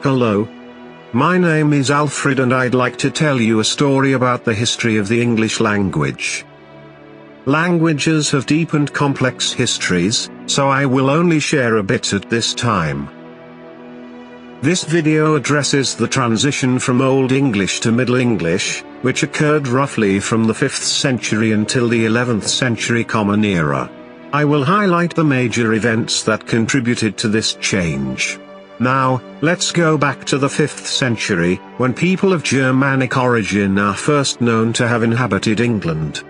Hello. My name is Alfred and I'd like to tell you a story about the history of the English language. Languages have deep and complex histories, so I will only share a bit at this time. This video addresses the transition from Old English to Middle English, which occurred roughly from the 5th century until the 11th century Common Era. I will highlight the major events that contributed to this change. Now, let's go back to the 5th century, when people of Germanic origin are first known to have inhabited England.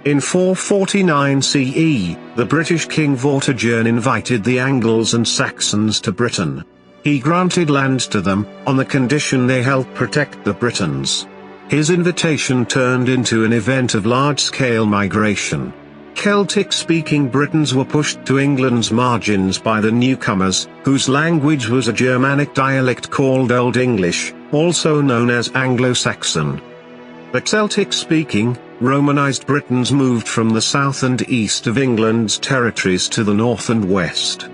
In 449 CE, the British king Vortigern invited the Angles and Saxons to Britain. He granted land to them, on the condition they help protect the Britons. His invitation turned into an event of large-scale migration. Celtic-speaking Britons were pushed to England's margins by the newcomers, whose language was a Germanic dialect called Old English, also known as Anglo-Saxon. The Celtic-speaking, Romanized Britons moved from the south and east of England's territories to the north and west.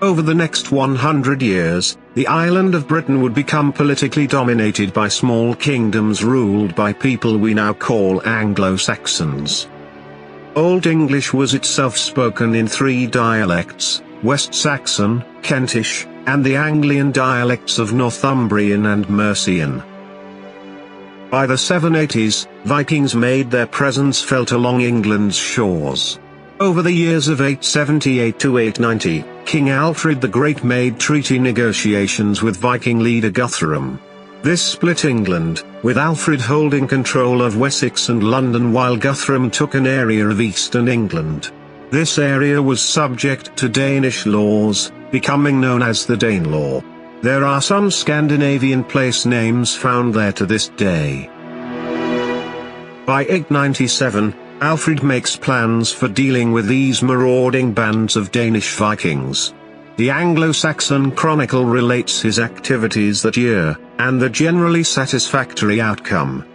Over the next 100 years, the island of Britain would become politically dominated by small kingdoms ruled by people we now call Anglo-Saxons. Old English was itself spoken in three dialects: West Saxon, Kentish, and the Anglian dialects of Northumbrian and Mercian. By the 780s, Vikings made their presence felt along England's shores. Over the years of 878 to 890, King Alfred the Great made treaty negotiations with Viking leader Guthrum. This split England, with Alfred holding control of Wessex and London while Guthrum took an area of eastern England. This area was subject to Danish laws, becoming known as the Danelaw. There are some Scandinavian place names found there to this day. By 897, Alfred makes plans for dealing with these marauding bands of Danish Vikings. The Anglo-Saxon Chronicle relates his activities that year, and the generally satisfactory outcome.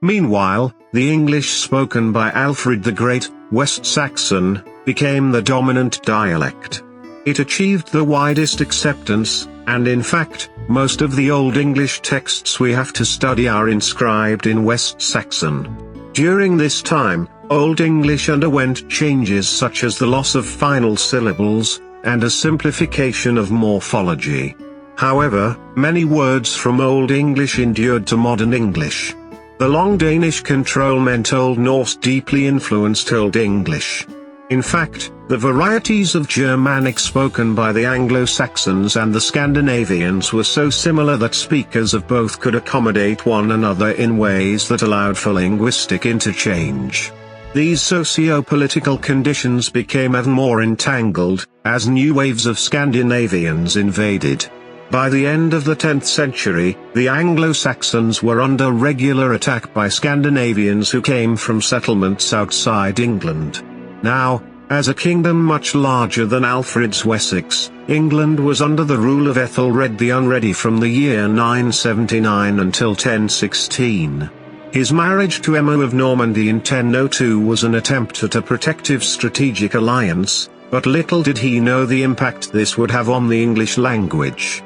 Meanwhile, the English spoken by Alfred the Great, West Saxon, became the dominant dialect. It achieved the widest acceptance, and in fact, most of the Old English texts we have to study are inscribed in West Saxon. During this time, Old English underwent changes such as the loss of final syllables, and a simplification of morphology. However, many words from Old English endured to modern English. The long Danish control meant Old Norse deeply influenced Old English. In fact, the varieties of Germanic spoken by the Anglo-Saxons and the Scandinavians were so similar that speakers of both could accommodate one another in ways that allowed for linguistic interchange. These socio-political conditions became even more entangled, as new waves of Scandinavians invaded. By the end of the 10th century, the Anglo-Saxons were under regular attack by Scandinavians who came from settlements outside England. Now, as a kingdom much larger than Alfred's Wessex, England was under the rule of Ethelred the Unready from the year 979 until 1016. His marriage to Emma of Normandy in 1002 was an attempt at a protective strategic alliance, but little did he know the impact this would have on the English language.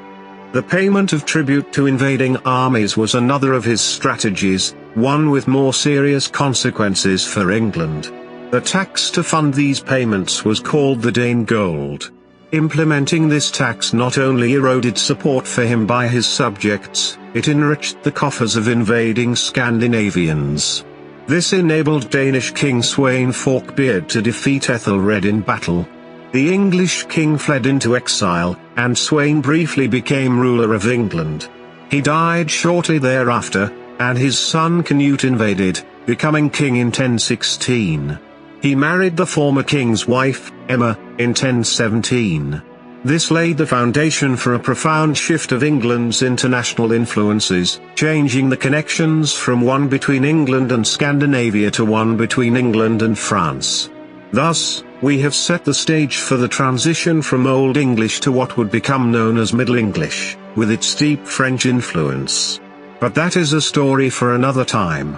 The payment of tribute to invading armies was another of his strategies, one with more serious consequences for England. The tax to fund these payments was called the Dane Gold. Implementing this tax not only eroded support for him by his subjects, it enriched the coffers of invading Scandinavians. This enabled Danish king Sweyn Forkbeard to defeat Ethelred in battle. The English king fled into exile, and Sweyn briefly became ruler of England. He died shortly thereafter, and his son Canute invaded, becoming king in 1016. He married the former king's wife, Emma, in 1017. This laid the foundation for a profound shift of England's international influences, changing the connections from one between England and Scandinavia to one between England and France. Thus, we have set the stage for the transition from Old English to what would become known as Middle English, with its deep French influence. But that is a story for another time.